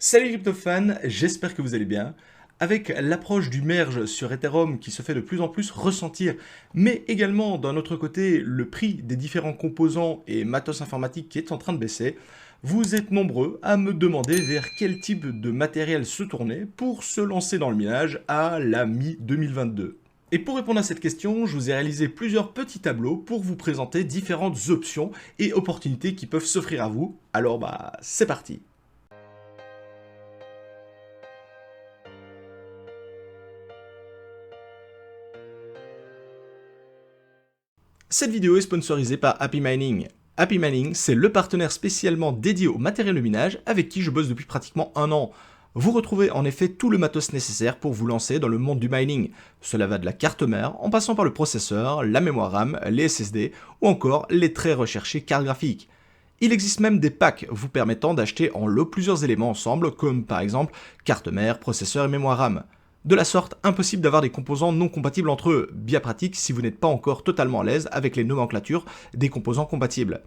Salut crypto-fans, j'espère que vous allez bien. Avec l'approche du merge sur Ethereum qui se fait de plus en plus ressentir, mais également d'un autre côté le prix des différents composants et matos informatiques qui est en train de baisser, vous êtes nombreux à me demander vers quel type de matériel se tourner pour se lancer dans le minage à la mi-2022. Et pour répondre à cette question, je vous ai réalisé plusieurs petits tableaux pour vous présenter différentes options et opportunités qui peuvent s'offrir à vous. Alors c'est parti. Cette vidéo est sponsorisée par Happy Mining. Happy Mining, c'est le partenaire spécialement dédié au matériel de minage avec qui je bosse depuis pratiquement un an. Vous retrouvez en effet tout le matos nécessaire pour vous lancer dans le monde du mining. Cela va de la carte mère, en passant par le processeur, la mémoire RAM, les SSD ou encore les très recherchées cartes graphiques. Il existe même des packs vous permettant d'acheter en lot plusieurs éléments ensemble, comme par exemple carte mère, processeur et mémoire RAM. De la sorte, impossible d'avoir des composants non compatibles entre eux, bien pratique si vous n'êtes pas encore totalement à l'aise avec les nomenclatures des composants compatibles.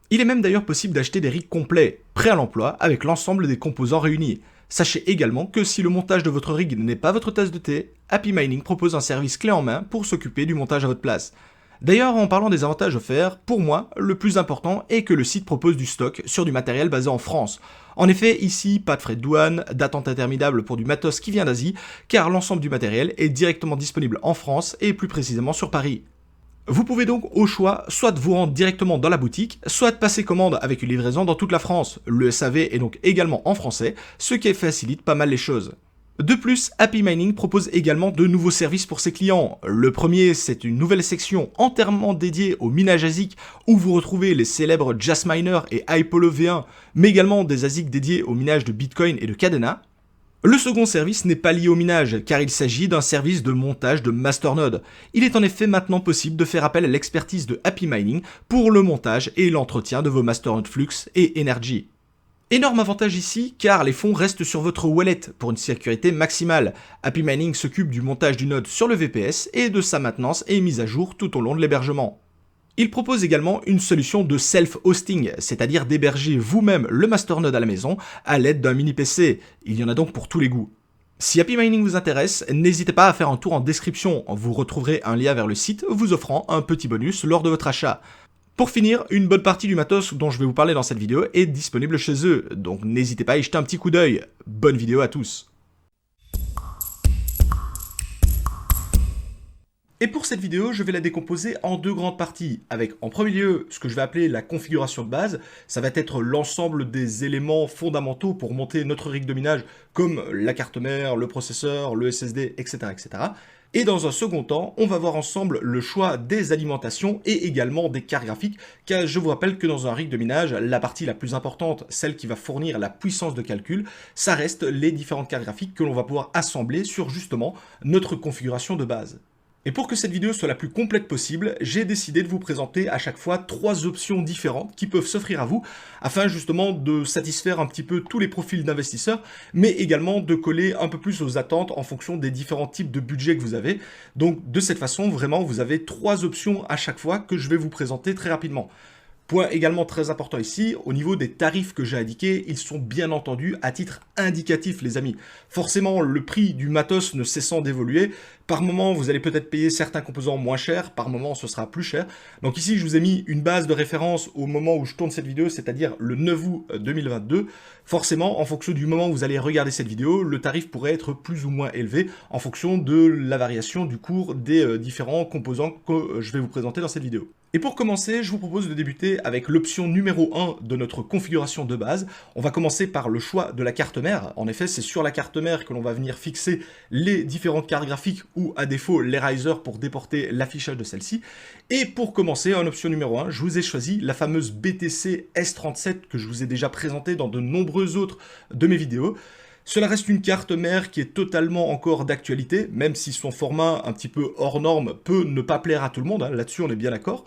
Il est même d'ailleurs possible d'acheter des rigs complets, prêts à l'emploi, avec l'ensemble des composants réunis. Sachez également que si le montage de votre rig n'est pas votre tasse de thé, Happy Mining propose un service clé en main pour s'occuper du montage à votre place. D'ailleurs, en parlant des avantages offerts, pour moi, le plus important est que le site propose du stock sur du matériel basé en France. En effet, ici, pas de frais de douane, d'attente interminable pour du matos qui vient d'Asie, car l'ensemble du matériel est directement disponible en France et plus précisément sur Paris. Vous pouvez donc au choix soit vous rendre directement dans la boutique, soit passer commande avec une livraison dans toute la France. Le SAV est donc également en français, ce qui facilite pas mal les choses. De plus, Happy Mining propose également de nouveaux services pour ses clients. Le premier, c'est une nouvelle section entièrement dédiée au minage ASIC où vous retrouvez les célèbres Jasminer et Apollo V1, mais également des ASIC dédiés au minage de Bitcoin et de Cadena. Le second service n'est pas lié au minage, car il s'agit d'un service de montage de masternode. Il est en effet maintenant possible de faire appel à l'expertise de Happy Mining pour le montage et l'entretien de vos masternodes Flux et Energy. Énorme avantage ici, car les fonds restent sur votre wallet pour une sécurité maximale. Happy Mining s'occupe du montage du node sur le VPS et de sa maintenance et mise à jour tout au long de l'hébergement. Il propose également une solution de self-hosting, c'est-à-dire d'héberger vous-même le masternode à la maison à l'aide d'un mini PC. Il y en a donc pour tous les goûts. Si Happy Mining vous intéresse, n'hésitez pas à faire un tour en description, vous retrouverez un lien vers le site vous offrant un petit bonus lors de votre achat. Pour finir, une bonne partie du matos dont je vais vous parler dans cette vidéo est disponible chez eux, donc n'hésitez pas à y jeter un petit coup d'œil. Bonne vidéo à tous. Et pour cette vidéo, je vais la décomposer en deux grandes parties, avec en premier lieu ce que je vais appeler la configuration de base. Ça va être l'ensemble des éléments fondamentaux pour monter notre rig de minage, comme la carte mère, le processeur, le SSD, etc. etc. Et dans un second temps, on va voir ensemble le choix des alimentations et également des cartes graphiques, car je vous rappelle que dans un rig de minage, la partie la plus importante, celle qui va fournir la puissance de calcul, ça reste les différentes cartes graphiques que l'on va pouvoir assembler sur justement notre configuration de base. Et pour que cette vidéo soit la plus complète possible, j'ai décidé de vous présenter à chaque fois 3 options différentes qui peuvent s'offrir à vous, afin justement de satisfaire un petit peu tous les profils d'investisseurs, mais également de coller un peu plus aux attentes en fonction des différents types de budgets que vous avez. Donc de cette façon, vraiment, vous avez 3 options à chaque fois que je vais vous présenter très rapidement. Point également très important ici, au niveau des tarifs que j'ai indiqués, ils sont bien entendu à titre indicatif les amis. Forcément, le prix du matos ne cessant d'évoluer, par moment vous allez peut-être payer certains composants moins chers, par moment ce sera plus cher. Donc ici je vous ai mis une base de référence au moment où je tourne cette vidéo, c'est-à-dire le 9 août 2022. Forcément, en fonction du moment où vous allez regarder cette vidéo, le tarif pourrait être plus ou moins élevé en fonction de la variation du cours des différents composants que je vais vous présenter dans cette vidéo. Et pour commencer, je vous propose de débuter avec l'option numéro 1 de notre configuration de base. On va commencer par le choix de la carte mère. En effet, c'est sur la carte mère que l'on va venir fixer les différentes cartes graphiques ou à défaut les risers pour déporter l'affichage de celle-ci. Et pour commencer, en option numéro 1, je vous ai choisi la fameuse BTC S37 que je vous ai déjà présentée dans de nombreuses autres de mes vidéos. Cela reste une carte mère qui est totalement encore d'actualité, même si son format un petit peu hors norme peut ne pas plaire à tout le monde, hein, là-dessus on est bien d'accord.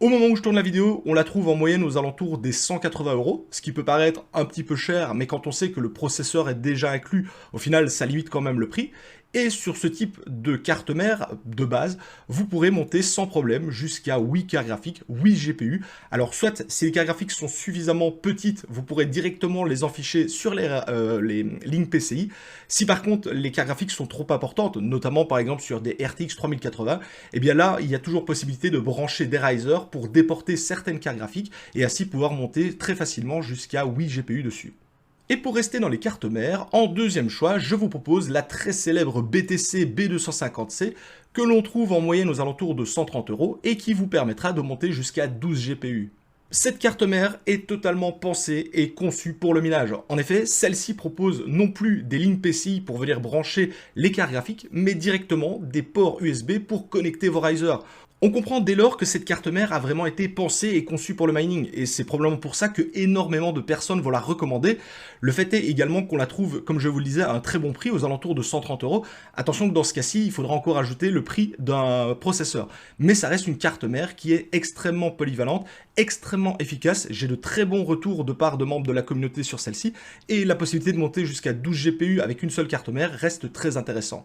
Au moment où je tourne la vidéo, on la trouve en moyenne aux alentours des 180 €, ce qui peut paraître un petit peu cher, mais quand on sait que le processeur est déjà inclus, au final ça limite quand même le prix. Et sur ce type de carte mère de base, vous pourrez monter sans problème jusqu'à 8 cartes graphiques, 8 GPU. Alors soit si les cartes graphiques sont suffisamment petites, vous pourrez directement les enficher sur les lignes PCI. Si par contre les cartes graphiques sont trop importantes, notamment par exemple sur des RTX 3080, et bien là il y a toujours possibilité de brancher des risers pour déporter certaines cartes graphiques et ainsi pouvoir monter très facilement jusqu'à 8 GPU dessus. Et pour rester dans les cartes mères, en deuxième choix, je vous propose la très célèbre BTC B250C que l'on trouve en moyenne aux alentours de 130 € et qui vous permettra de monter jusqu'à 12 GPU. Cette carte mère est totalement pensée et conçue pour le minage. En effet, celle-ci propose non plus des lignes PCI pour venir brancher les cartes graphiques, mais directement des ports USB pour connecter vos risers. On comprend dès lors que cette carte mère a vraiment été pensée et conçue pour le mining, et c'est probablement pour ça que énormément de personnes vont la recommander. Le fait est également qu'on la trouve, comme je vous le disais, à un très bon prix, aux alentours de 130 €. Attention que dans ce cas-ci, il faudra encore ajouter le prix d'un processeur. Mais ça reste une carte mère qui est extrêmement polyvalente, extrêmement efficace. J'ai de très bons retours de part de membres de la communauté sur celle-ci, et la possibilité de monter jusqu'à 12 GPU avec une seule carte mère reste très intéressant.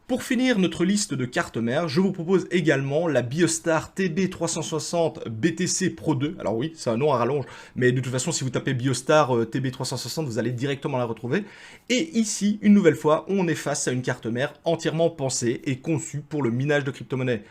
Pour finir notre liste de cartes mères, je vous propose également la Biostar TB360 BTC Pro 2. Alors oui, c'est un nom à rallonge, mais de toute façon, si vous tapez Biostar TB360, vous allez directement la retrouver. Et ici, une nouvelle fois, on est face à une carte mère entièrement pensée et conçue pour le minage de crypto-monnaies.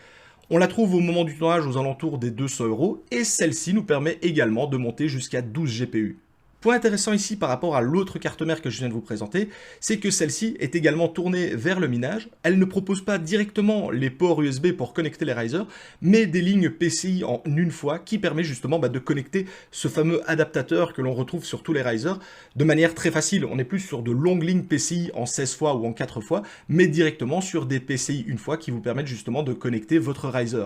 On la trouve au moment du tournage aux alentours des 200 € et celle-ci nous permet également de monter jusqu'à 12 GPU. Point intéressant ici par rapport à l'autre carte mère que je viens de vous présenter, c'est que celle-ci est également tournée vers le minage. Elle ne propose pas directement les ports USB pour connecter les risers, mais des lignes PCI en une fois qui permet justement de connecter ce fameux adaptateur que l'on retrouve sur tous les risers de manière très facile. On n'est plus sur de longues lignes PCI en 16 fois ou en 4 fois, mais directement sur des PCI une fois qui vous permettent justement de connecter votre riser.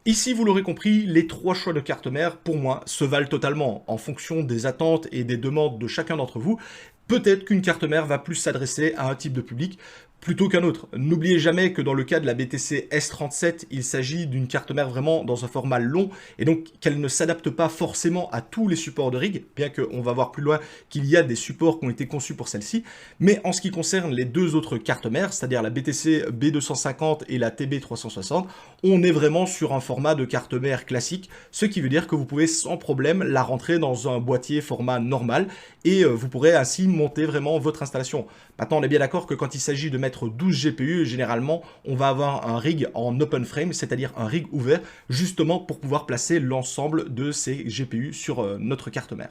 Ici, vous l'aurez compris, les trois choix de carte mère, pour moi, se valent totalement en fonction des attentes et des demandes de chacun d'entre vous. Peut-être qu'une carte mère va plus s'adresser à un type de public plutôt qu'un autre. N'oubliez jamais que dans le cas de la BTC S37, il s'agit d'une carte mère vraiment dans un format long et donc qu'elle ne s'adapte pas forcément à tous les supports de rig, bien qu'on va voir plus loin qu'il y a des supports qui ont été conçus pour celle-ci. Mais en ce qui concerne les deux autres cartes mères, c'est-à-dire la BTC B250 et la TB360, on est vraiment sur un format de carte mère classique, ce qui veut dire que vous pouvez sans problème la rentrer dans un boîtier format normal et vous pourrez ainsi monter vraiment votre installation. Maintenant, on est bien d'accord que quand il s'agit de mettre 12 GPU, généralement, on va avoir un rig en open frame, c'est-à-dire un rig ouvert, justement pour pouvoir placer l'ensemble de ces GPU sur notre carte mère.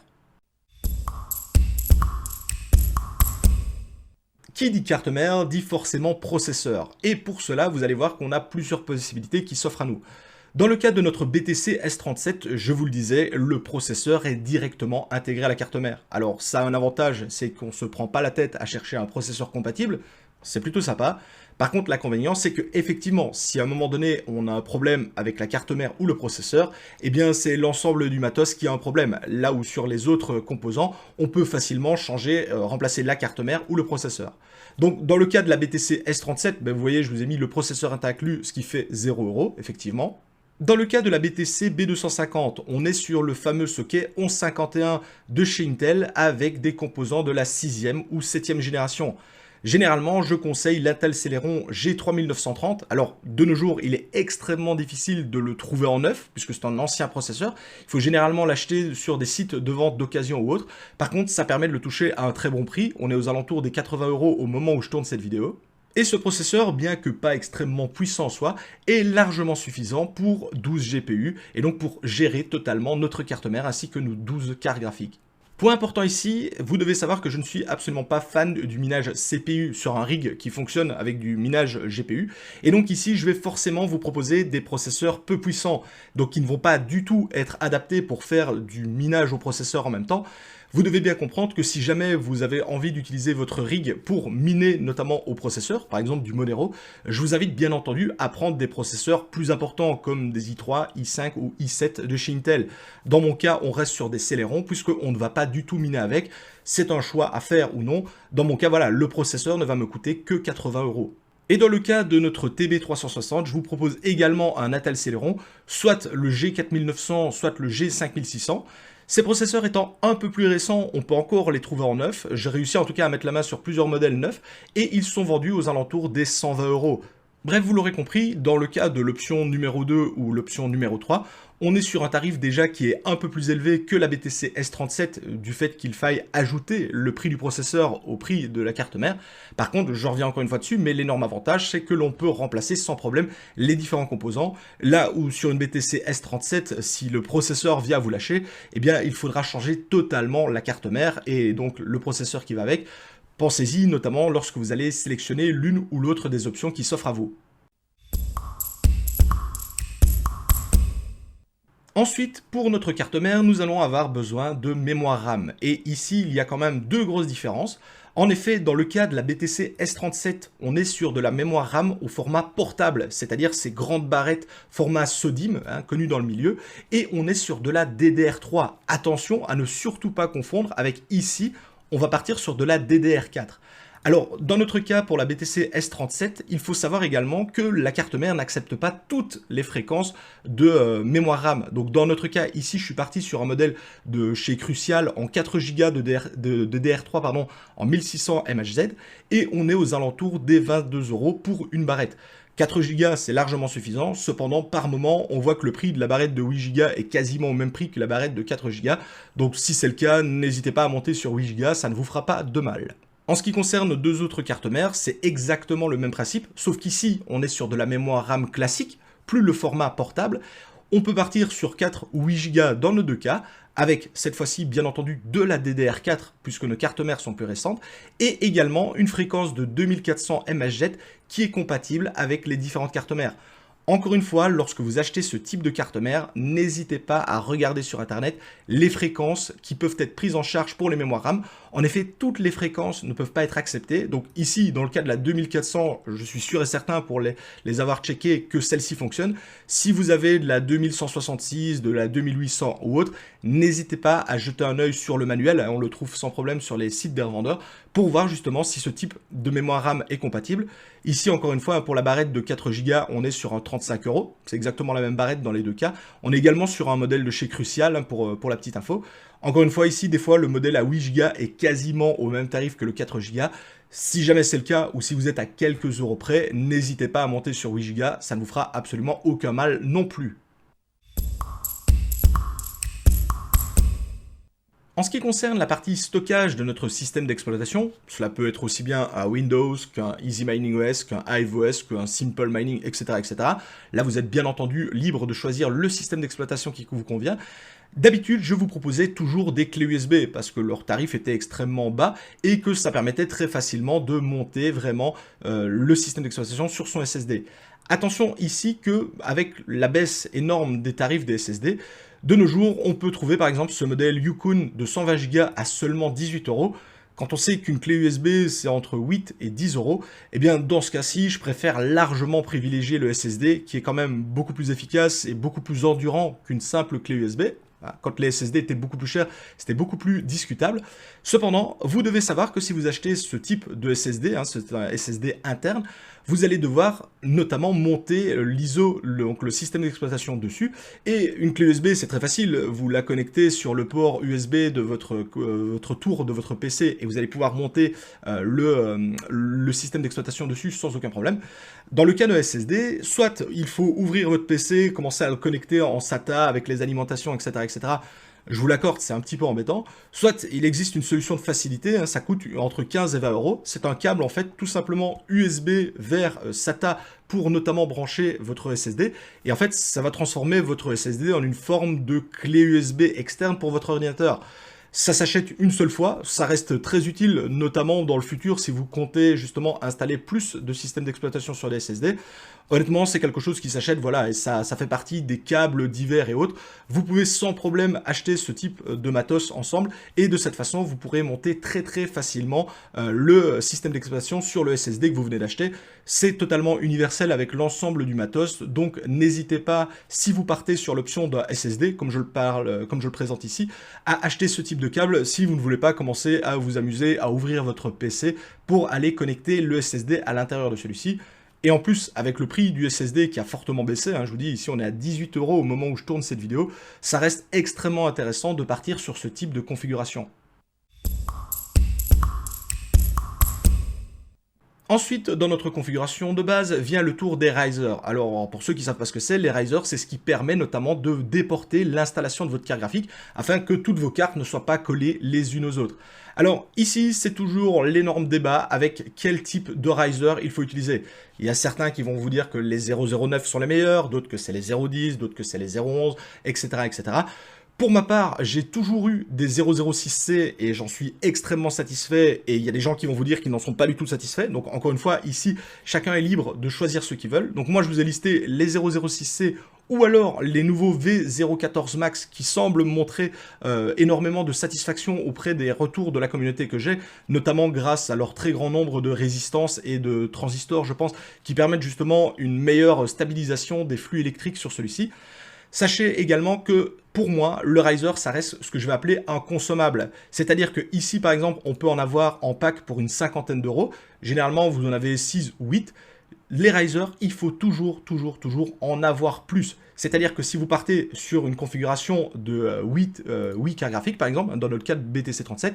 Qui dit carte mère dit forcément processeur. Et pour cela, vous allez voir qu'on a plusieurs possibilités qui s'offrent à nous. Dans le cas de notre BTC S37, je vous le disais, le processeur est directement intégré à la carte mère. Alors ça a un avantage, c'est qu'on ne se prend pas la tête à chercher un processeur compatible, c'est plutôt sympa. Par contre, l'inconvénient, c'est que effectivement, si à un moment donné, on a un problème avec la carte mère ou le processeur, eh bien c'est l'ensemble du matos qui a un problème. Là où sur les autres composants, on peut facilement changer, remplacer la carte mère ou le processeur. Donc dans le cas de la BTC S37, vous voyez, je vous ai mis le processeur inclus, ce qui fait 0 €, effectivement. Dans le cas de la BTC B250, on est sur le fameux socket 1151 de chez Intel avec des composants de la 6e ou 7e génération. Généralement, je conseille l'Intel Celeron G3930. Alors, de nos jours, il est extrêmement difficile de le trouver en neuf, puisque c'est un ancien processeur. Il faut généralement l'acheter sur des sites de vente d'occasion ou autres. Par contre, ça permet de le toucher à un très bon prix. On est aux alentours des 80 € au moment où je tourne cette vidéo. Et ce processeur, bien que pas extrêmement puissant en soi, est largement suffisant pour 12 GPU, et donc pour gérer totalement notre carte mère ainsi que nos 12 cartes graphiques. Point important ici, vous devez savoir que je ne suis absolument pas fan du minage CPU sur un rig qui fonctionne avec du minage GPU. Et donc ici, je vais forcément vous proposer des processeurs peu puissants, donc qui ne vont pas du tout être adaptés pour faire du minage au processeur en même temps. Vous devez bien comprendre que si jamais vous avez envie d'utiliser votre rig pour miner notamment au processeur, par exemple du Monero, je vous invite bien entendu à prendre des processeurs plus importants comme des i3, i5 ou i7 de chez Intel. Dans mon cas, on reste sur des Celeron puisqu'on ne va pas du tout miner avec. C'est un choix à faire ou non. Dans mon cas, voilà, le processeur ne va me coûter que 80 €. Et dans le cas de notre TB360, je vous propose également un Intel Celeron, soit le G4900, soit le G5600. Ces processeurs étant un peu plus récents, on peut encore les trouver en neuf. J'ai réussi en tout cas à mettre la main sur plusieurs modèles neufs et ils sont vendus aux alentours des 120 euros. Bref, vous l'aurez compris, dans le cas de l'option numéro 2 ou l'option numéro 3, on est sur un tarif déjà qui est un peu plus élevé que la BTC S37 du fait qu'il faille ajouter le prix du processeur au prix de la carte mère. Par contre, je reviens encore une fois dessus, mais l'énorme avantage, c'est que l'on peut remplacer sans problème les différents composants. Là où sur une BTC S37, si le processeur vient vous lâcher, eh bien il faudra changer totalement la carte mère et donc le processeur qui va avec. Pensez-y notamment lorsque vous allez sélectionner l'une ou l'autre des options qui s'offrent à vous. Ensuite, pour notre carte mère, nous allons avoir besoin de mémoire RAM. Et ici, il y a quand même deux grosses différences. En effet, dans le cas de la BTC S37, on est sur de la mémoire RAM au format portable, c'est-à-dire ces grandes barrettes format SODIMM, connues dans le milieu, et on est sur de la DDR3. Attention à ne surtout pas confondre avec ici, on va partir sur de la DDR4. Alors, dans notre cas, pour la BTC S37, il faut savoir également que la carte mère n'accepte pas toutes les fréquences de mémoire RAM. Donc, dans notre cas, ici, je suis parti sur un modèle de chez Crucial en 4 Go de DR3 pardon, en 1600 MHz, et on est aux alentours des 22 euros pour une barrette. 4 Go, c'est largement suffisant. Cependant, par moment, on voit que le prix de la barrette de 8 Go est quasiment au même prix que la barrette de 4 Go. Donc, si c'est le cas, n'hésitez pas à monter sur 8 Go, ça ne vous fera pas de mal. En ce qui concerne deux autres cartes mères, c'est exactement le même principe, sauf qu'ici, on est sur de la mémoire RAM classique, plus le format portable. On peut partir sur 4 ou 8 Go dans nos deux cas, avec cette fois-ci, bien entendu, de la DDR4, puisque nos cartes mères sont plus récentes, et également une fréquence de 2400 MHz qui est compatible avec les différentes cartes mères. Encore une fois, lorsque vous achetez ce type de carte mère, n'hésitez pas à regarder sur internet les fréquences qui peuvent être prises en charge pour les mémoires RAM. En effet, toutes les fréquences ne peuvent pas être acceptées. Donc ici, dans le cas de la 2400, je suis sûr et certain pour les avoir checkées que celle-ci fonctionne. Si vous avez de la 2166, de la 2800 ou autre, n'hésitez pas à jeter un œil sur le manuel. On le trouve sans problème sur les sites des revendeurs pour voir justement si ce type de mémoire RAM est compatible. Ici, encore une fois, pour la barrette de 4 Go, on est sur un 35 euros. C'est exactement la même barrette dans les deux cas. On est également sur un modèle de chez Crucial pour la petite info. Encore une fois, ici, des fois, le modèle à 8 Go est quasiment au même tarif que le 4 Go. Si jamais c'est le cas, ou si vous êtes à quelques euros près, n'hésitez pas à monter sur 8 Go. Ça ne vous fera absolument aucun mal non plus. En ce qui concerne la partie stockage de notre système d'exploitation, cela peut être aussi bien un Windows qu'un Easy Mining OS, qu'un Hive OS, qu'un Simple Mining, etc., etc. Là, vous êtes bien entendu libre de choisir le système d'exploitation qui vous convient. D'habitude, je vous proposais toujours des clés USB parce que leur tarif était extrêmement bas et que ça permettait très facilement de monter vraiment le système d'exploitation sur son SSD. Attention ici que avec la baisse énorme des tarifs des SSD, de nos jours, on peut trouver par exemple ce modèle Yukon de 120 Go à seulement 18 euros. Quand on sait qu'une clé USB c'est entre 8 et 10 euros, eh bien dans ce cas-ci, je préfère largement privilégier le SSD qui est quand même beaucoup plus efficace et beaucoup plus endurant qu'une simple clé USB. Quand les SSD étaient beaucoup plus chers, c'était beaucoup plus discutable. Cependant, vous devez savoir que si vous achetez ce type de SSD, c'est un SSD interne, vous allez devoir notamment monter l'ISO, donc le système d'exploitation dessus. Et une clé USB, c'est très facile. Vous la connectez sur le port USB de votre tour de votre PC et vous allez pouvoir monter le système d'exploitation dessus sans aucun problème. Dans le cas de SSD, soit il faut ouvrir votre PC, commencer à le connecter en SATA avec les alimentations, etc., etc. Je vous l'accorde, c'est un petit peu embêtant. Soit il existe une solution de facilité, ça coûte entre 15 et 20 euros. C'est un câble en fait tout simplement USB vers SATA pour notamment brancher votre SSD. Et en fait, ça va transformer votre SSD en une forme de clé USB externe pour votre ordinateur. Ça s'achète une seule fois, ça reste très utile, notamment dans le futur si vous comptez justement installer plus de systèmes d'exploitation sur les SSD. Honnêtement, c'est quelque chose qui s'achète, voilà, et ça fait partie des câbles divers et autres. Vous pouvez sans problème acheter ce type de matos ensemble, et de cette façon, vous pourrez monter très très facilement le système d'exploitation sur le SSD que vous venez d'acheter. C'est totalement universel avec l'ensemble du matos, donc n'hésitez pas, si vous partez sur l'option d'un SSD, comme je le présente ici, à acheter ce type de câble si vous ne voulez pas commencer à vous amuser à ouvrir votre PC pour aller connecter le SSD à l'intérieur de celui-ci. Et en plus, avec le prix du SSD qui a fortement baissé, je vous dis, ici on est à 18 € au moment où je tourne cette vidéo, ça reste extrêmement intéressant de partir sur ce type de configuration. Ensuite, dans notre configuration de base, vient le tour des risers. Alors, pour ceux qui ne savent pas ce que c'est, les risers, c'est ce qui permet notamment de déporter l'installation de votre carte graphique afin que toutes vos cartes ne soient pas collées les unes aux autres. Alors, ici, c'est toujours l'énorme débat avec quel type de riser il faut utiliser. Il y a certains qui vont vous dire que les 009 sont les meilleurs, d'autres que c'est les 010, d'autres que c'est les 011, etc., etc. Pour ma part, j'ai toujours eu des 006C et j'en suis extrêmement satisfait, et il y a des gens qui vont vous dire qu'ils n'en sont pas du tout satisfaits. Donc encore une fois, ici, chacun est libre de choisir ce qu'ils veulent. Donc moi, je vous ai listé les 006C ou alors les nouveaux V014 Max qui semblent montrer énormément de satisfaction auprès des retours de la communauté que j'ai, notamment grâce à leur très grand nombre de résistances et de transistors, je pense, qui permettent justement une meilleure stabilisation des flux électriques sur celui-ci. Sachez également que pour moi, le riser, ça reste ce que je vais appeler un consommable. C'est-à-dire que ici, par exemple, on peut en avoir en pack pour une cinquantaine d'euros. Généralement, vous en avez 6 ou 8. Les risers, il faut toujours en avoir plus. C'est-à-dire que si vous partez sur une configuration de 8 cartes graphiques, par exemple, dans notre cas de BTC37,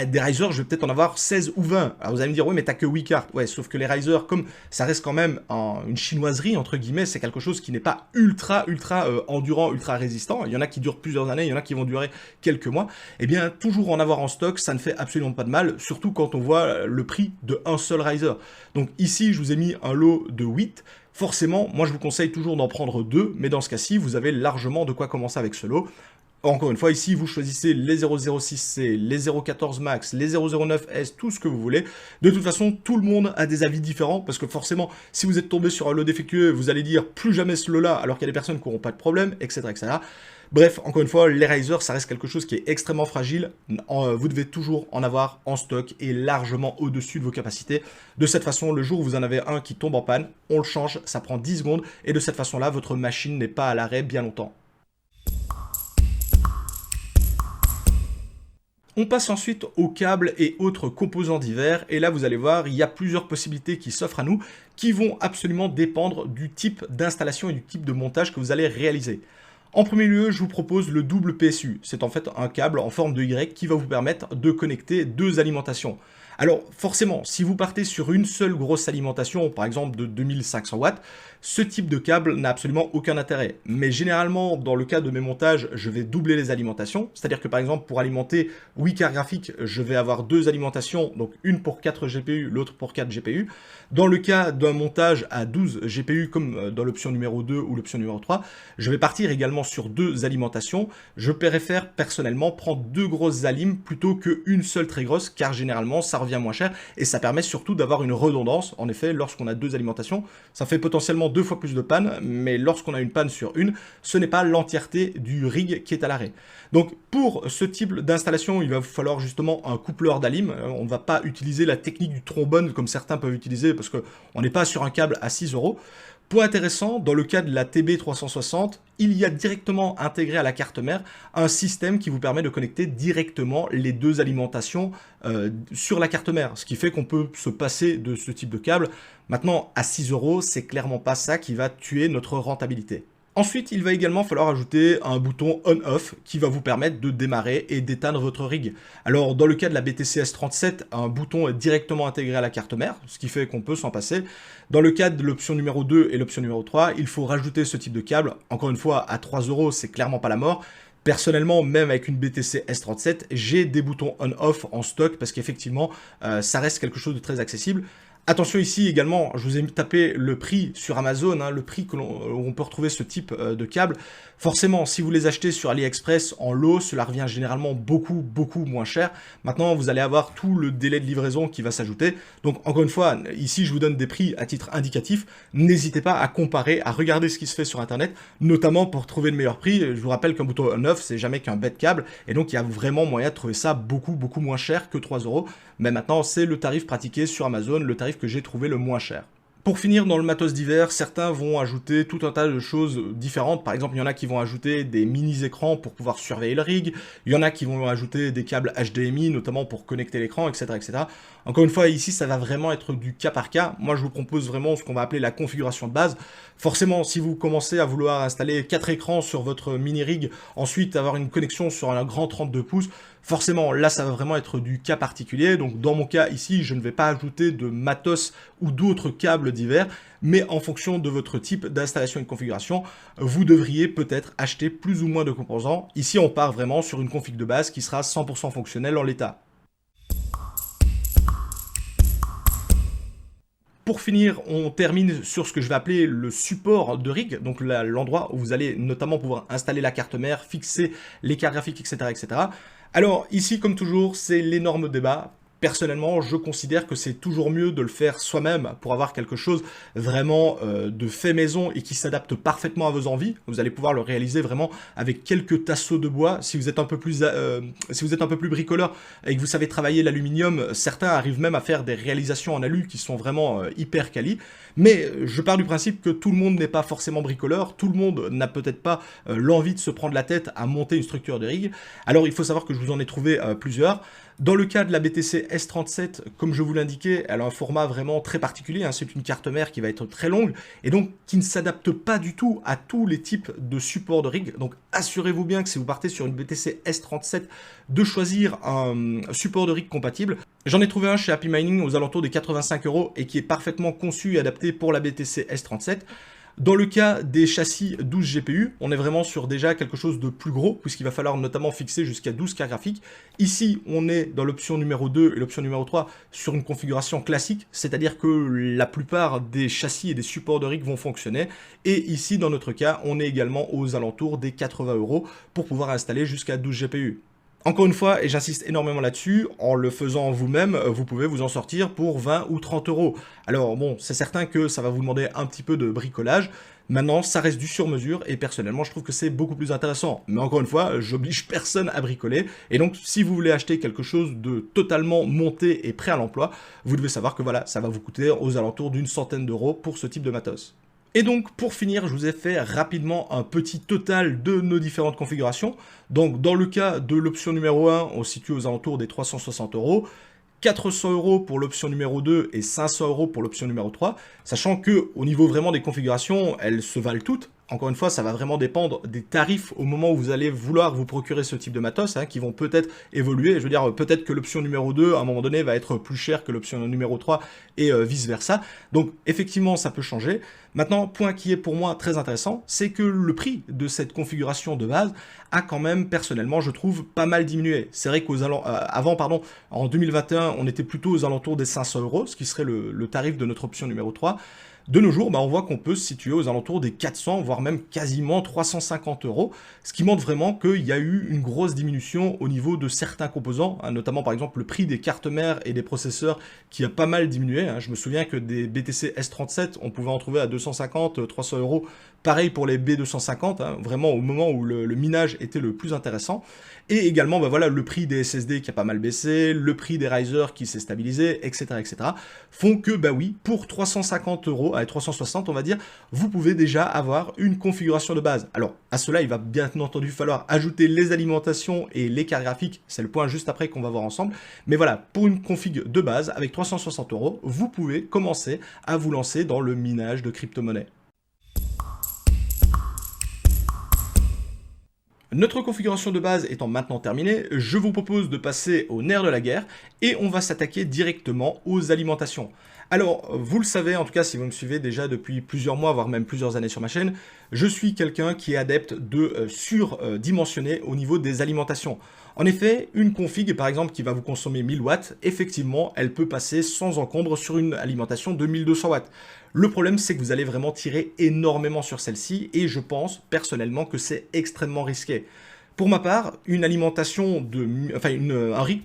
des risers, je vais peut-être en avoir 16 ou 20. Alors vous allez me dire, oui, mais t'as que 8 cartes. Ouais, sauf que les risers, comme ça reste quand même une chinoiserie, entre guillemets, c'est quelque chose qui n'est pas ultra endurant, ultra résistant. Il y en a qui durent plusieurs années, il y en a qui vont durer quelques mois. Eh bien, toujours en avoir en stock, ça ne fait absolument pas de mal, surtout quand on voit le prix de un seul riser. Donc ici, je vous ai mis un lot de 8. Forcément, moi je vous conseille toujours d'en prendre 2, mais dans ce cas-ci, vous avez largement de quoi commencer avec ce lot. Encore une fois, ici, vous choisissez les 006C, les 014 Max, les 009S, tout ce que vous voulez. De toute façon, tout le monde a des avis différents, parce que forcément, si vous êtes tombé sur un lot défectueux, vous allez dire plus jamais ce lot-là, alors qu'il y a des personnes qui n'auront pas de problème, etc., etc. Bref, encore une fois, les risers, ça reste quelque chose qui est extrêmement fragile. Vous devez toujours en avoir en stock et largement au-dessus de vos capacités. De cette façon, le jour où vous en avez un qui tombe en panne, on le change, ça prend 10 secondes. Et de cette façon-là, votre machine n'est pas à l'arrêt bien longtemps. On passe ensuite aux câbles et autres composants divers, et là vous allez voir, il y a plusieurs possibilités qui s'offrent à nous, qui vont absolument dépendre du type d'installation et du type de montage que vous allez réaliser. En premier lieu, je vous propose le double PSU. C'est en fait un câble en forme de Y qui va vous permettre de connecter deux alimentations. Alors forcément, si vous partez sur une seule grosse alimentation, par exemple de 2500 watts, ce type de câble n'a absolument aucun intérêt. Mais généralement, dans le cas de mes montages, je vais doubler les alimentations. C'est-à-dire que par exemple, pour alimenter 8 cartes graphiques, je vais avoir deux alimentations, donc une pour 4 GPU, l'autre pour 4 GPU. Dans le cas d'un montage à 12 GPU, comme dans l'option numéro 2 ou l'option numéro 3, je vais partir également sur deux alimentations. Je préfère personnellement prendre deux grosses alimes plutôt qu'une seule très grosse, car généralement, ça revient moins cher et ça permet surtout d'avoir une redondance. En effet, lorsqu'on a deux alimentations, ça fait potentiellement 2 fois plus de panne, mais lorsqu'on a une panne sur une, ce n'est pas l'entièreté du rig qui est à l'arrêt. Donc pour ce type d'installation, il va falloir justement un coupleur d'alim. On ne va pas utiliser la technique du trombone comme certains peuvent utiliser parce qu'on n'est pas sur un câble à 6 €. Point intéressant, dans le cas de la TB360, il y a directement intégré à la carte mère un système qui vous permet de connecter directement les deux alimentations sur la carte mère, ce qui fait qu'on peut se passer de ce type de câble. Maintenant, à 6 €, c'est clairement pas ça qui va tuer notre rentabilité. Ensuite, il va également falloir ajouter un bouton on-off qui va vous permettre de démarrer et d'éteindre votre rig. Alors, dans le cas de la BTC S37, un bouton est directement intégré à la carte mère, ce qui fait qu'on peut s'en passer. Dans le cas de l'option numéro 2 et l'option numéro 3, il faut rajouter ce type de câble. Encore une fois, à 3 €, c'est clairement pas la mort. Personnellement, même avec une BTC S37, j'ai des boutons on-off en stock parce qu'effectivement, ça reste quelque chose de très accessible. Attention ici également, je vous ai tapé le prix sur Amazon, le prix où on peut retrouver ce type de câble. Forcément, si vous les achetez sur AliExpress en lot, cela revient généralement beaucoup moins cher. Maintenant, vous allez avoir tout le délai de livraison qui va s'ajouter. Donc, encore une fois, ici, je vous donne des prix à titre indicatif. N'hésitez pas à comparer, à regarder ce qui se fait sur Internet, notamment pour trouver le meilleur prix. Je vous rappelle qu'un bouton on-off, c'est jamais qu'un bête câble. Et donc, il y a vraiment moyen de trouver ça beaucoup moins cher que 3 €. Mais maintenant, c'est le tarif pratiqué sur Amazon, le tarif que j'ai trouvé le moins cher. Pour finir, dans le matos d'hiver, certains vont ajouter tout un tas de choses différentes. Par exemple, il y en a qui vont ajouter des mini-écrans pour pouvoir surveiller le rig. Il y en a qui vont ajouter des câbles HDMI, notamment pour connecter l'écran, etc., etc. Encore une fois, ici, ça va vraiment être du cas par cas. Moi, je vous propose vraiment ce qu'on va appeler la configuration de base. Forcément, si vous commencez à vouloir installer 4 écrans sur votre mini-rig, ensuite avoir une connexion sur un grand 32 pouces, forcément, là, ça va vraiment être du cas particulier. Donc, dans mon cas, ici, je ne vais pas ajouter de matos ou d'autres câbles divers, mais en fonction de votre type d'installation et de configuration, vous devriez peut-être acheter plus ou moins de composants. Ici, on part vraiment sur une config de base qui sera 100% fonctionnelle en l'état. Pour finir, on termine sur ce que je vais appeler le support de rig, donc l'endroit où vous allez notamment pouvoir installer la carte mère, fixer les cartes graphiques, etc., etc. Alors ici, comme toujours, c'est l'énorme débat. Personnellement, je considère que c'est toujours mieux de le faire soi-même pour avoir quelque chose vraiment de fait maison et qui s'adapte parfaitement à vos envies. Vous allez pouvoir le réaliser vraiment avec quelques tasseaux de bois. Si vous êtes un peu plus, bricoleur et que vous savez travailler l'aluminium, certains arrivent même à faire des réalisations en alu qui sont vraiment hyper quali. Mais je pars du principe que tout le monde n'est pas forcément bricoleur, tout le monde n'a peut-être pas l'envie de se prendre la tête à monter une structure de rig. Alors il faut savoir que je vous en ai trouvé plusieurs. Dans le cas de la BTC S37, comme je vous l'indiquais, elle a un format vraiment très particulier, hein. C'est une carte mère qui va être très longue et donc qui ne s'adapte pas du tout à tous les types de supports de rig. Donc assurez-vous bien que si vous partez sur une BTC S37, de choisir un support de rig compatible. J'en ai trouvé un chez Happy Mining aux alentours des 85 € et qui est parfaitement conçu et adapté pour la BTC S37. Dans le cas des châssis 12 GPU, on est vraiment sur déjà quelque chose de plus gros, puisqu'il va falloir notamment fixer jusqu'à 12 cartes graphiques. Ici, on est dans l'option numéro 2 et l'option numéro 3 sur une configuration classique, c'est-à-dire que la plupart des châssis et des supports de rig vont fonctionner. Et ici, dans notre cas, on est également aux alentours des 80 € pour pouvoir installer jusqu'à 12 GPU. Encore une fois, et j'insiste énormément là-dessus, en le faisant vous-même, vous pouvez vous en sortir pour 20 ou 30 €. Alors bon, c'est certain que ça va vous demander un petit peu de bricolage. Maintenant, ça reste du sur-mesure et personnellement, je trouve que c'est beaucoup plus intéressant. Mais encore une fois, j'oblige personne à bricoler. Et donc, si vous voulez acheter quelque chose de totalement monté et prêt à l'emploi, vous devez savoir que voilà, ça va vous coûter aux alentours d'une centaine d'euros pour ce type de matos. Et donc, pour finir, je vous ai fait rapidement un petit total de nos différentes configurations. Donc, dans le cas de l'option numéro 1, on se situe aux alentours des 360 €, 400 € pour l'option numéro 2 et 500 € pour l'option numéro 3, sachant que au niveau vraiment des configurations, elles se valent toutes. Encore une fois, ça va vraiment dépendre des tarifs au moment où vous allez vouloir vous procurer ce type de matos, hein, qui vont peut-être évoluer. Je veux dire, peut-être que l'option numéro 2, à un moment donné, va être plus chère que l'option numéro 3 et vice-versa. Donc, effectivement, ça peut changer. Maintenant, point qui est pour moi très intéressant, c'est que le prix de cette configuration de base a quand même, personnellement, je trouve, pas mal diminué. C'est vrai en 2021, on était plutôt aux alentours des 500 €, ce qui serait le tarif de notre option numéro 3. De nos jours, on voit qu'on peut se situer aux alentours des 400, voire même quasiment 350 €, ce qui montre vraiment qu'il y a eu une grosse diminution au niveau de certains composants, hein, notamment par exemple le prix des cartes mères et des processeurs qui a pas mal diminué. Hein. Je me souviens que des BTC S37, on pouvait en trouver à 250, 300 €. Pareil pour les B250, hein, vraiment au moment où le minage était le plus intéressant. Et également, voilà, le prix des SSD qui a pas mal baissé, le prix des risers qui s'est stabilisé, etc., etc., font que, oui, pour 350 €, à 360 on va dire, vous pouvez déjà avoir une configuration de base. Alors, à cela, il va bien entendu falloir ajouter les alimentations et les cartes graphiques, c'est le point juste après qu'on va voir ensemble. Mais voilà, pour une config de base, avec 360 €, vous pouvez commencer à vous lancer dans le minage de crypto-monnaies. Notre configuration de base étant maintenant terminée, je vous propose de passer au nerf de la guerre et on va s'attaquer directement aux alimentations. Alors, vous le savez, en tout cas si vous me suivez déjà depuis plusieurs mois, voire même plusieurs années sur ma chaîne, je suis quelqu'un qui est adepte de surdimensionner au niveau des alimentations. En effet, une config par exemple qui va vous consommer 1000 watts, effectivement, elle peut passer sans encombre sur une alimentation de 1200 watts. Le problème, c'est que vous allez vraiment tirer énormément sur celle-ci et je pense personnellement que c'est extrêmement risqué. Pour ma part, une alimentation un rig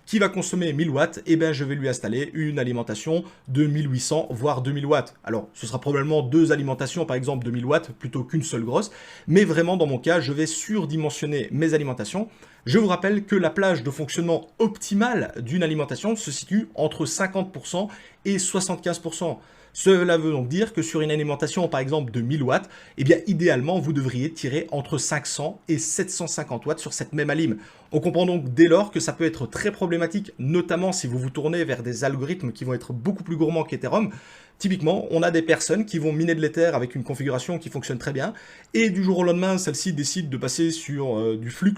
qui va consommer 1000 watts, je vais lui installer une alimentation de 1800 voire 2000 watts. Alors, ce sera probablement deux alimentations, par exemple de 1000 watts, plutôt qu'une seule grosse. Mais vraiment, dans mon cas, je vais surdimensionner mes alimentations. Je vous rappelle que la plage de fonctionnement optimale d'une alimentation se situe entre 50% et 75%. Cela veut donc dire que sur une alimentation par exemple de 1000 watts, eh bien idéalement vous devriez tirer entre 500 et 750 watts sur cette même alim. On comprend donc dès lors que ça peut être très problématique, notamment si vous vous tournez vers des algorithmes qui vont être beaucoup plus gourmands qu'Ethereum. Typiquement, on a des personnes qui vont miner de l'Ether avec une configuration qui fonctionne très bien, et du jour au lendemain, celle-ci décide de passer sur du flux,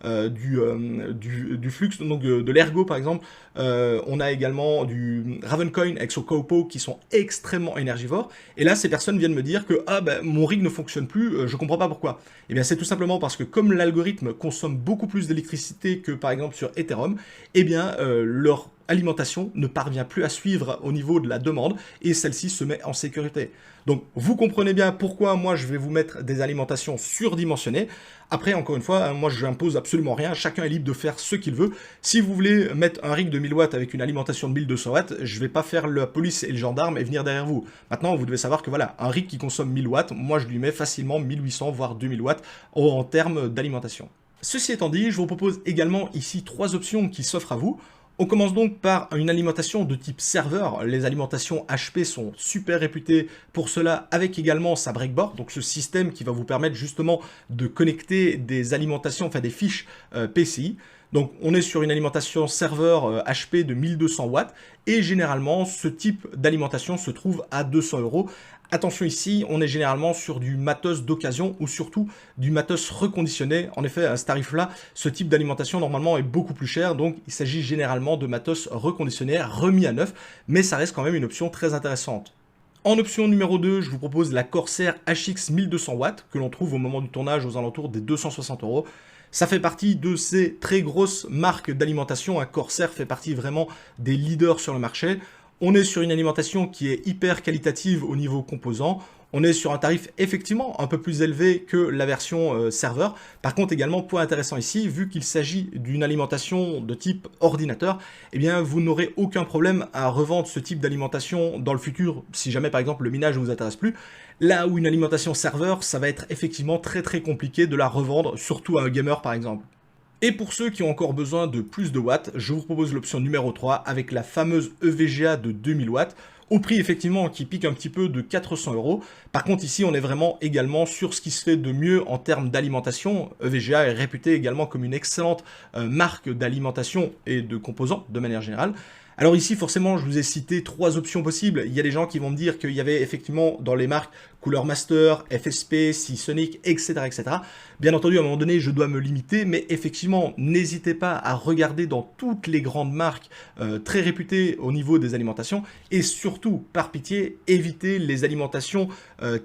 du flux, donc de l'Ergo par exemple. On a également du Ravencoin avec son Kaupo qui sont extrêmement énergivores. Et là, ces personnes viennent me dire que mon rig ne fonctionne plus, je comprends pas pourquoi. Et bien c'est tout simplement parce que comme l'algorithme consomme beaucoup plus d'électricité que par exemple sur Ethereum, et bien leur alimentation ne parvient plus à suivre au niveau de la demande et celle-ci se met en sécurité. Donc vous comprenez bien pourquoi moi je vais vous mettre des alimentations surdimensionnées. Après, encore une fois, moi je n'impose absolument rien, chacun est libre de faire ce qu'il veut. Si vous voulez mettre un rig de 1000 watts avec une alimentation de 1200 watts, je ne vais pas faire la police et le gendarme et venir derrière vous. Maintenant, vous devez savoir que voilà, un rig qui consomme 1000 watts, moi je lui mets facilement 1800 voire 2000 watts en termes d'alimentation. Ceci étant dit, je vous propose également ici 3 options qui s'offrent à vous. On commence donc par une alimentation de type serveur. Les alimentations HP sont super réputées pour cela, avec également sa breakboard, donc ce système qui va vous permettre justement de connecter des alimentations, enfin des fiches PCI. Donc on est sur une alimentation serveur HP de 1200 watts et généralement ce type d'alimentation se trouve à 200 €. Attention ici, on est généralement sur du matos d'occasion ou surtout du matos reconditionné. En effet, à ce tarif-là, ce type d'alimentation normalement est beaucoup plus cher, donc il s'agit généralement de matos reconditionné, remis à neuf, mais ça reste quand même une option très intéressante. En option numéro 2, je vous propose la Corsair HX 1200 watts que l'on trouve au moment du tournage aux alentours des 260 €. Ça fait partie de ces très grosses marques d'alimentation. Corsair fait partie vraiment des leaders sur le marché. On est sur une alimentation qui est hyper qualitative au niveau composant. On est sur un tarif effectivement un peu plus élevé que la version serveur. Par contre également, point intéressant ici, vu qu'il s'agit d'une alimentation de type ordinateur, eh bien vous n'aurez aucun problème à revendre ce type d'alimentation dans le futur, si jamais par exemple le minage ne vous intéresse plus. Là où une alimentation serveur, ça va être effectivement très compliqué de la revendre, surtout à un gamer par exemple. Et pour ceux qui ont encore besoin de plus de watts, je vous propose l'option numéro 3 avec la fameuse EVGA de 2000 watts, au prix effectivement qui pique un petit peu de 400 €. Par contre ici on est vraiment également sur ce qui se fait de mieux en termes d'alimentation. EVGA est réputée également comme une excellente marque d'alimentation et de composants de manière générale. Alors ici, forcément, je vous ai cité 3 options possibles. Il y a des gens qui vont me dire qu'il y avait effectivement dans les marques Cooler Master, FSP, Seasonic, etc., etc. Bien entendu, à un moment donné, je dois me limiter, mais effectivement, n'hésitez pas à regarder dans toutes les grandes marques très réputées au niveau des alimentations et surtout, par pitié, évitez les alimentations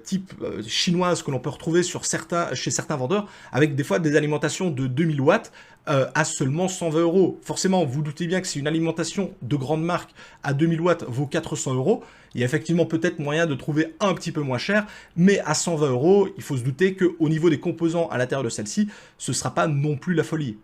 type chinoises que l'on peut retrouver chez certains vendeurs avec des fois des alimentations de 2000 watts à seulement 120 €. Forcément, vous doutez bien que si une alimentation de grande marque à 2000 watts vaut 400 €, il y a effectivement peut-être moyen de trouver un petit peu moins cher, mais à 120 €, il faut se douter qu'au niveau des composants à l'intérieur de celle-ci, ce ne sera pas non plus la folie.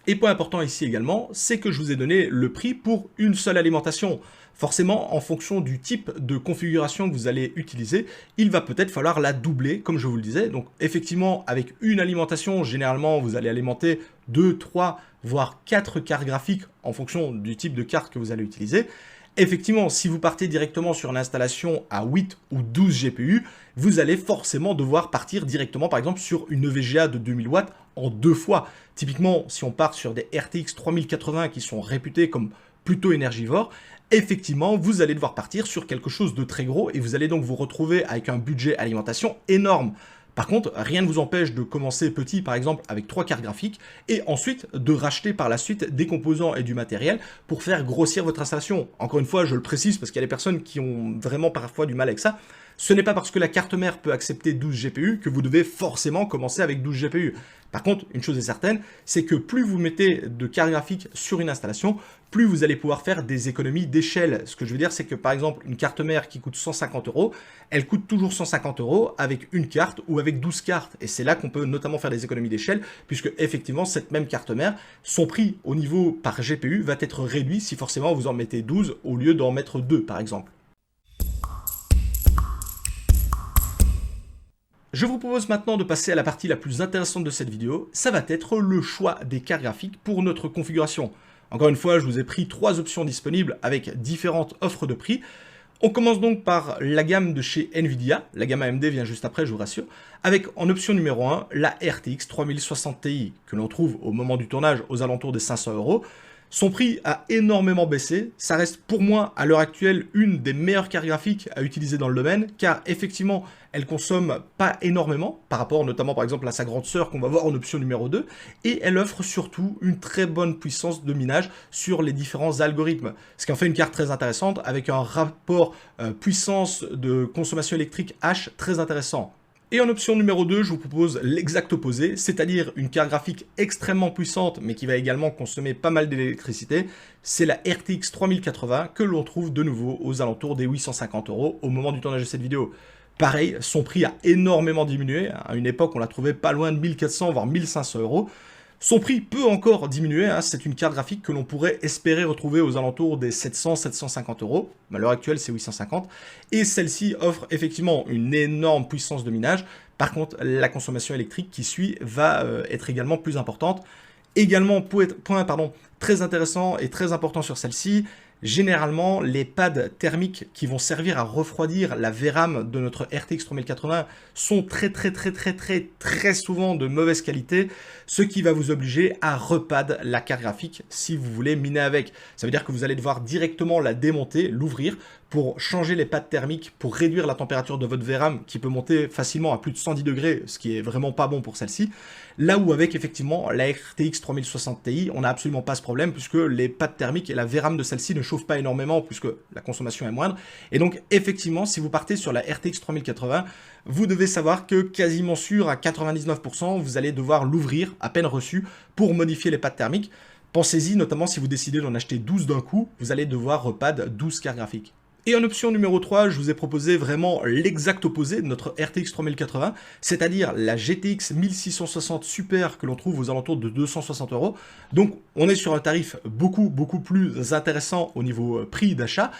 Et point important ici également, c'est que je vous ai donné le prix pour une seule alimentation. Forcément, en fonction du type de configuration que vous allez utiliser, il va peut-être falloir la doubler, comme je vous le disais. Donc effectivement, avec une alimentation, généralement, vous allez alimenter 2, 3, voire 4 cartes graphiques en fonction du type de carte que vous allez utiliser. Effectivement, si vous partez directement sur une installation à 8 ou 12 GPU, vous allez forcément devoir partir directement, par exemple, sur une EVGA de 2000 watts en 2 fois. Typiquement, si on part sur des RTX 3080 qui sont réputés comme plutôt énergivores, effectivement, vous allez devoir partir sur quelque chose de très gros et vous allez donc vous retrouver avec un budget alimentation énorme. Par contre, rien ne vous empêche de commencer petit, par exemple, avec 3 cartes graphiques, et ensuite de racheter par la suite des composants et du matériel pour faire grossir votre installation. Encore une fois, je le précise parce qu'il y a des personnes qui ont vraiment parfois du mal avec ça. Ce n'est pas parce que la carte mère peut accepter 12 GPU que vous devez forcément commencer avec 12 GPU. Par contre, une chose est certaine, c'est que plus vous mettez de cartes graphiques sur une installation, plus vous allez pouvoir faire des économies d'échelle. Ce que je veux dire, c'est que par exemple, une carte mère qui coûte 150 €, elle coûte toujours 150 € avec une carte ou avec 12 cartes. Et c'est là qu'on peut notamment faire des économies d'échelle, puisque effectivement, cette même carte mère, son prix au niveau par GPU va être réduit si forcément vous en mettez 12 au lieu d'en mettre 2, par exemple. Je vous propose maintenant de passer à la partie la plus intéressante de cette vidéo, ça va être le choix des cartes graphiques pour notre configuration. Encore une fois, je vous ai pris 3 options disponibles avec différentes offres de prix. On commence donc par la gamme de chez Nvidia, la gamme AMD vient juste après, je vous rassure, avec en option numéro 1 la RTX 3060 Ti, que l'on trouve au moment du tournage aux alentours des 500 euros. Son prix a énormément baissé, ça reste pour moi à l'heure actuelle une des meilleures cartes graphiques à utiliser dans le domaine, car effectivement elle consomme pas énormément, par rapport notamment par exemple à sa grande sœur qu'on va voir en option numéro 2, et elle offre surtout une très bonne puissance de minage sur les différents algorithmes, ce qui en fait une carte très intéressante avec un rapport puissance de consommation électrique H très intéressant. Et en option numéro 2, je vous propose l'exact opposé, c'est-à-dire une carte graphique extrêmement puissante, mais qui va également consommer pas mal d'électricité. C'est la RTX 3080 que l'on trouve de nouveau aux alentours des 850 euros au moment du tournage de cette vidéo. Pareil, son prix a énormément diminué. À une époque, on la trouvait pas loin de 1400 voire 1500 euros. Son prix peut encore diminuer, hein. C'est une carte graphique que l'on pourrait espérer retrouver aux alentours des 700-750 euros. À l'heure actuelle, c'est 850. Et celle-ci offre effectivement une énorme puissance de minage. Par contre, la consommation électrique qui suit va être également plus importante. Également, point très intéressant et très important sur celle-ci, généralement, les pads thermiques qui vont servir à refroidir la VRAM de notre RTX 3080 sont très souvent de mauvaise qualité, ce qui va vous obliger à repad la carte graphique si vous voulez miner avec. Ça veut dire que vous allez devoir directement la démonter, l'ouvrir, pour changer les pads thermiques, pour réduire la température de votre VRAM qui peut monter facilement à plus de 110 degrés, ce qui est vraiment pas bon pour celle-ci. Là où avec effectivement la RTX 3060 Ti, on n'a absolument pas ce problème puisque les pads thermiques et la VRAM de celle-ci ne chauffent pas énormément puisque la consommation est moindre. Et donc effectivement, si vous partez sur la RTX 3080, vous devez savoir que quasiment sûr à 99%, vous allez devoir l'ouvrir à peine reçu pour modifier les pads thermiques. Pensez-y, notamment si vous décidez d'en acheter 12 d'un coup, vous allez devoir repad 12 cartes graphiques. Et en option numéro 3, je vous ai proposé vraiment l'exact opposé de notre RTX 3080, c'est-à-dire la GTX 1660 Super que l'on trouve aux alentours de 260 euros. Donc on est sur un tarif beaucoup plus intéressant au niveau prix d'achat.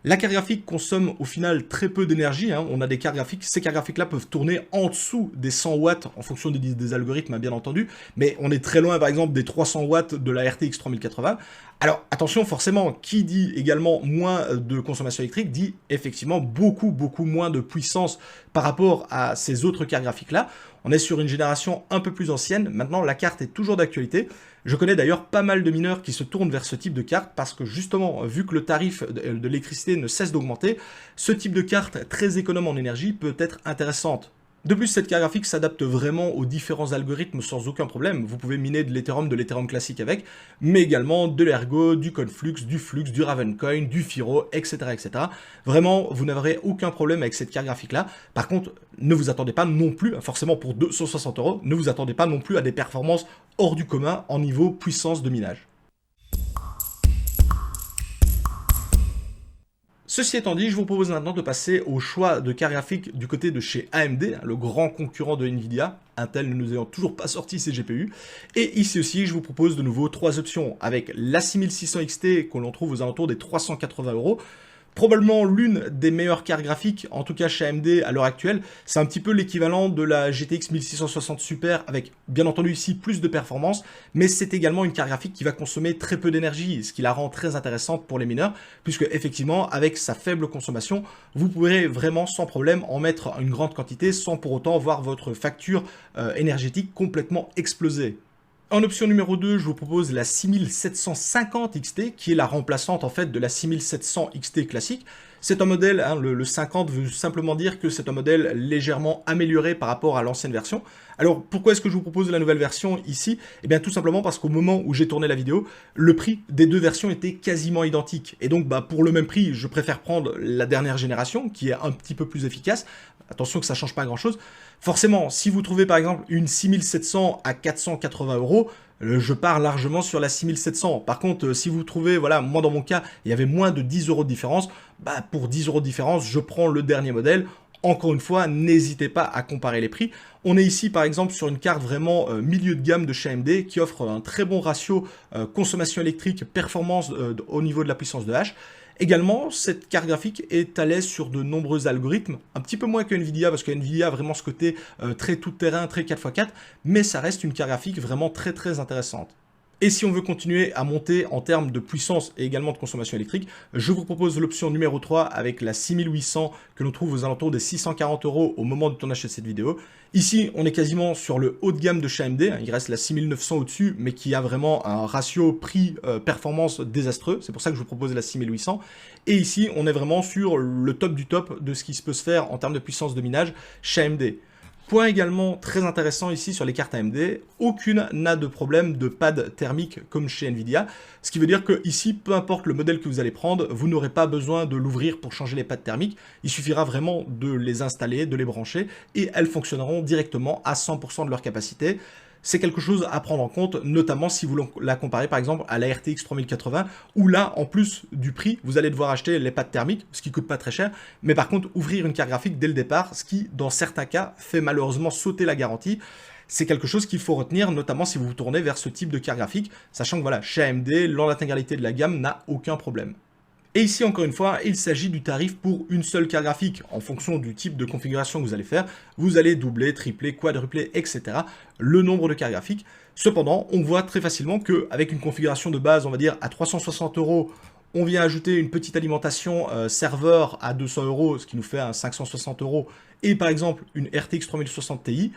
La carte graphique consomme au final très peu d'énergie, hein. On a des cartes graphiques, ces cartes graphiques là peuvent tourner en dessous des 100 watts en fonction des algorithmes bien entendu, mais on est très loin par exemple des 300 watts de la RTX 3080. Alors attention, forcément, qui dit également moins de consommation électrique dit effectivement beaucoup moins de puissance par rapport à ces autres cartes graphiques là. On est sur une génération un peu plus ancienne, maintenant la carte est toujours d'actualité. Je connais d'ailleurs pas mal de mineurs qui se tournent vers ce type de carte parce que justement, vu que le tarif de l'électricité ne cesse d'augmenter, ce type de carte très économe en énergie peut être intéressante. De plus, cette carte graphique s'adapte vraiment aux différents algorithmes sans aucun problème. Vous pouvez miner de l'Ethereum classique avec, mais également de l'Ergo, du Conflux, du Flux, du Ravencoin, du Firo, etc. Vraiment, vous n'aurez aucun problème avec cette carte graphique-là. Par contre, ne vous attendez pas non plus, forcément pour 260 euros, ne vous attendez pas non plus à des performances hors du commun en niveau puissance de minage. Ceci étant dit, je vous propose maintenant de passer au choix de carte graphique du côté de chez AMD, le grand concurrent de Nvidia, Intel ne nous ayant toujours pas sorti ses GPU. Et ici aussi, je vous propose de nouveau 3 options, avec la 6600 XT que l'on trouve aux alentours des 380 euros. Probablement l'une des meilleures cartes graphiques, en tout cas chez AMD à l'heure actuelle. C'est un petit peu l'équivalent de la GTX 1660 Super avec bien entendu ici plus de performance, mais c'est également une carte graphique qui va consommer très peu d'énergie, ce qui la rend très intéressante pour les mineurs, puisque effectivement avec sa faible consommation, vous pourrez vraiment sans problème en mettre une grande quantité sans pour autant voir votre facture énergétique complètement exploser. En option numéro 2, je vous propose la 6750 XT, qui est la remplaçante en fait de la 6700 XT classique. C'est un modèle, hein, le 50 veut simplement dire que c'est un modèle légèrement amélioré par rapport à l'ancienne version. Alors pourquoi est-ce que je vous propose la nouvelle version ici? Eh bien tout simplement parce qu'au moment où j'ai tourné la vidéo, le prix des deux versions était quasiment identique. Et donc pour le même prix, je préfère prendre la dernière génération, qui est un petit peu plus efficace. Attention que ça ne change pas grand-chose. Forcément, si vous trouvez par exemple une 6700 à 480 euros, je pars largement sur la 6700. Par contre, si vous trouvez, voilà, moi dans mon cas, il y avait moins de 10 euros de différence, pour 10 euros de différence, je prends le dernier modèle. Encore une fois, n'hésitez pas à comparer les prix. On est ici par exemple sur une carte vraiment milieu de gamme de chez AMD qui offre un très bon ratio consommation électrique, performance au niveau de la puissance de H. Également, cette carte graphique est à l'aise sur de nombreux algorithmes, un petit peu moins que Nvidia, parce que Nvidia a vraiment ce côté très tout-terrain, très 4x4, mais ça reste une carte graphique vraiment très intéressante. Et si on veut continuer à monter en termes de puissance et également de consommation électrique, je vous propose l'option numéro 3 avec la 6800 que l'on trouve aux alentours des 640 € au moment du tournage de cette vidéo. Ici, on est quasiment sur le haut de gamme de chez AMD, il reste la 6900 au-dessus, mais qui a vraiment un ratio prix-performance désastreux, c'est pour ça que je vous propose la 6800. Et ici, on est vraiment sur le top du top de ce qui peut se faire en termes de puissance de minage chez AMD. Point également très intéressant ici sur les cartes AMD, aucune n'a de problème de pad thermique comme chez Nvidia, ce qui veut dire que ici, peu importe le modèle que vous allez prendre, vous n'aurez pas besoin de l'ouvrir pour changer les pads thermiques, il suffira vraiment de les installer, de les brancher, et elles fonctionneront directement à 100% de leur capacité. C'est quelque chose à prendre en compte, notamment si vous la comparez par exemple à la RTX 3080, où là, en plus du prix, vous allez devoir acheter les pads thermiques, ce qui coûte pas très cher, mais par contre, ouvrir une carte graphique dès le départ, ce qui, dans certains cas, fait malheureusement sauter la garantie. C'est quelque chose qu'il faut retenir, notamment si vous vous tournez vers ce type de carte graphique, sachant que voilà, chez AMD, l'intégralité de la gamme n'a aucun problème. Et ici, encore une fois, il s'agit du tarif pour une seule carte graphique. En fonction du type de configuration que vous allez faire, vous allez doubler, tripler, quadrupler, etc. le nombre de cartes graphiques. Cependant, on voit très facilement qu'avec une configuration de base, on va dire à 360 €, on vient ajouter une petite alimentation serveur à 200 €, ce qui nous fait un 560 €, et par exemple une RTX 3060 Ti,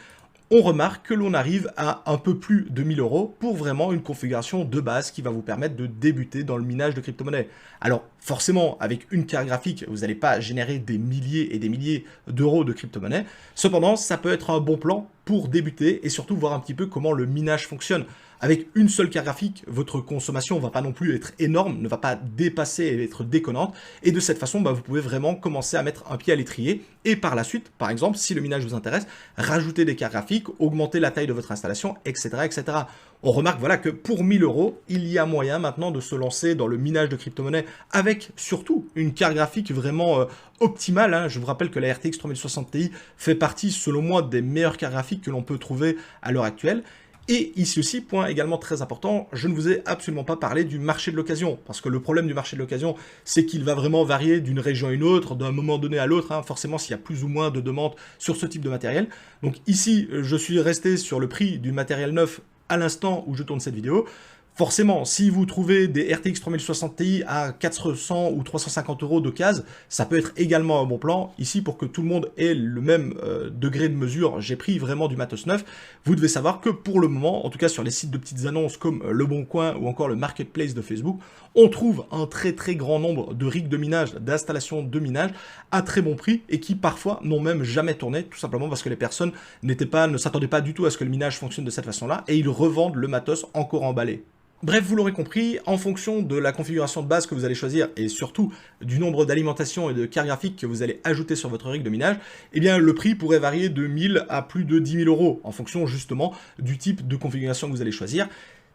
on remarque que l'on arrive à un peu plus de 1000 € pour vraiment une configuration de base qui va vous permettre de débuter dans le minage de crypto-monnaies. Alors forcément, avec une carte graphique, vous n'allez pas générer des milliers et des milliers d'euros de crypto-monnaies. Cependant, ça peut être un bon plan pour débuter et surtout voir un petit peu comment le minage fonctionne. Avec une seule carte graphique, votre consommation ne va pas non plus être énorme, ne va pas dépasser et être déconnante. Et de cette façon, vous pouvez vraiment commencer à mettre un pied à l'étrier. Et par la suite, par exemple, si le minage vous intéresse, rajouter des cartes graphiques, augmenter la taille de votre installation, etc. etc. On remarque voilà, que pour 1000 €, il y a moyen maintenant de se lancer dans le minage de crypto-monnaies avec surtout une carte graphique vraiment optimale. Je vous rappelle que la RTX 3060 Ti fait partie, selon moi, des meilleures cartes graphiques que l'on peut trouver à l'heure actuelle. Et ici aussi, point également très important, je ne vous ai absolument pas parlé du marché de l'occasion, parce que le problème du marché de l'occasion, c'est qu'il va vraiment varier d'une région à une autre, d'un moment donné à l'autre, forcément s'il y a plus ou moins de demandes sur ce type de matériel. Donc ici, je suis resté sur le prix du matériel neuf à l'instant où je tourne cette vidéo. Forcément, si vous trouvez des RTX 3060 Ti à 400 ou 350 € d'occasion, ça peut être également un bon plan. Ici, pour que tout le monde ait le même degré de mesure, j'ai pris vraiment du matos neuf. Vous devez savoir que pour le moment, en tout cas sur les sites de petites annonces comme Le Bon Coin ou encore le Marketplace de Facebook, on trouve un très grand nombre de rigs de minage, d'installations de minage à très bon prix et qui parfois n'ont même jamais tourné, tout simplement parce que les personnes ne s'attendaient pas du tout à ce que le minage fonctionne de cette façon-là et ils revendent le matos encore emballé. Bref, vous l'aurez compris, en fonction de la configuration de base que vous allez choisir et surtout du nombre d'alimentations et de cartes graphiques que vous allez ajouter sur votre rig de minage, eh bien le prix pourrait varier de 1000 à plus de 10 000 € en fonction justement du type de configuration que vous allez choisir.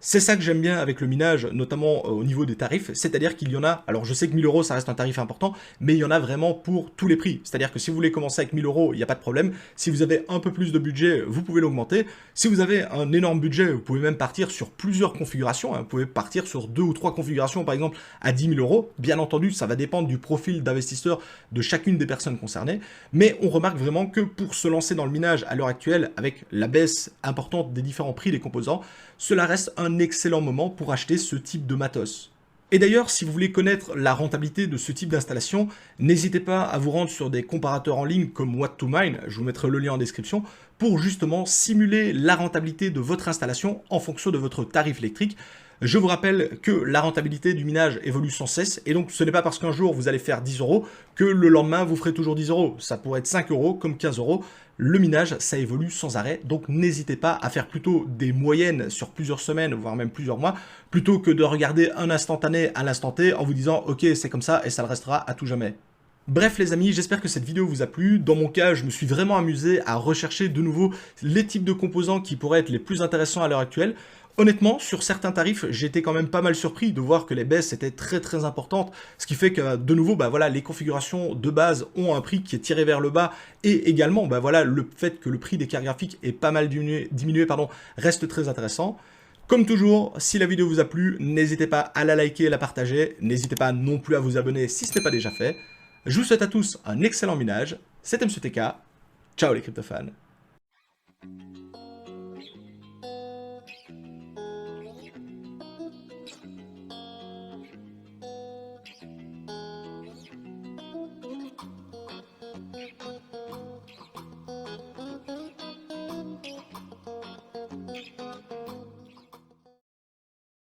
C'est ça que j'aime bien avec le minage, notamment au niveau des tarifs, c'est-à-dire qu'il y en a, alors je sais que 1000 € ça reste un tarif important, mais il y en a vraiment pour tous les prix. C'est-à-dire que si vous voulez commencer avec 1000 €, il n'y a pas de problème. Si vous avez un peu plus de budget, vous pouvez l'augmenter. Si vous avez un énorme budget, vous pouvez même partir sur plusieurs configurations. Vous pouvez partir sur 2 ou 3 configurations, par exemple, à 10 000 €. Bien entendu, ça va dépendre du profil d'investisseur de chacune des personnes concernées. Mais on remarque vraiment que pour se lancer dans le minage à l'heure actuelle, avec la baisse importante des différents prix des composants, cela reste un excellent moment pour acheter ce type de matos. Et d'ailleurs, si vous voulez connaître la rentabilité de ce type d'installation, n'hésitez pas à vous rendre sur des comparateurs en ligne comme What2Mine, je vous mettrai le lien en description, pour justement simuler la rentabilité de votre installation en fonction de votre tarif électrique. Je vous rappelle que la rentabilité du minage évolue sans cesse, et donc ce n'est pas parce qu'un jour vous allez faire 10 € que le lendemain vous ferez toujours 10 €. Ça pourrait être 5 € comme 15 €. Le minage, ça évolue sans arrêt, donc n'hésitez pas à faire plutôt des moyennes sur plusieurs semaines, voire même plusieurs mois, plutôt que de regarder un instantané à l'instant T en vous disant « Ok, c'est comme ça et ça le restera à tout jamais ». Bref les amis, j'espère que cette vidéo vous a plu. Dans mon cas, je me suis vraiment amusé à rechercher de nouveau les types de composants qui pourraient être les plus intéressants à l'heure actuelle. Honnêtement, sur certains tarifs, j'ai été quand même pas mal surpris de voir que les baisses étaient très importantes, ce qui fait que de nouveau, voilà, les configurations de base ont un prix qui est tiré vers le bas, et également, voilà, le fait que le prix des cartes graphiques est pas mal diminué, reste très intéressant. Comme toujours, si la vidéo vous a plu, n'hésitez pas à la liker et la partager, n'hésitez pas non plus à vous abonner si ce n'est pas déjà fait. Je vous souhaite à tous un excellent minage, c'était MCTK, ciao les crypto-fans.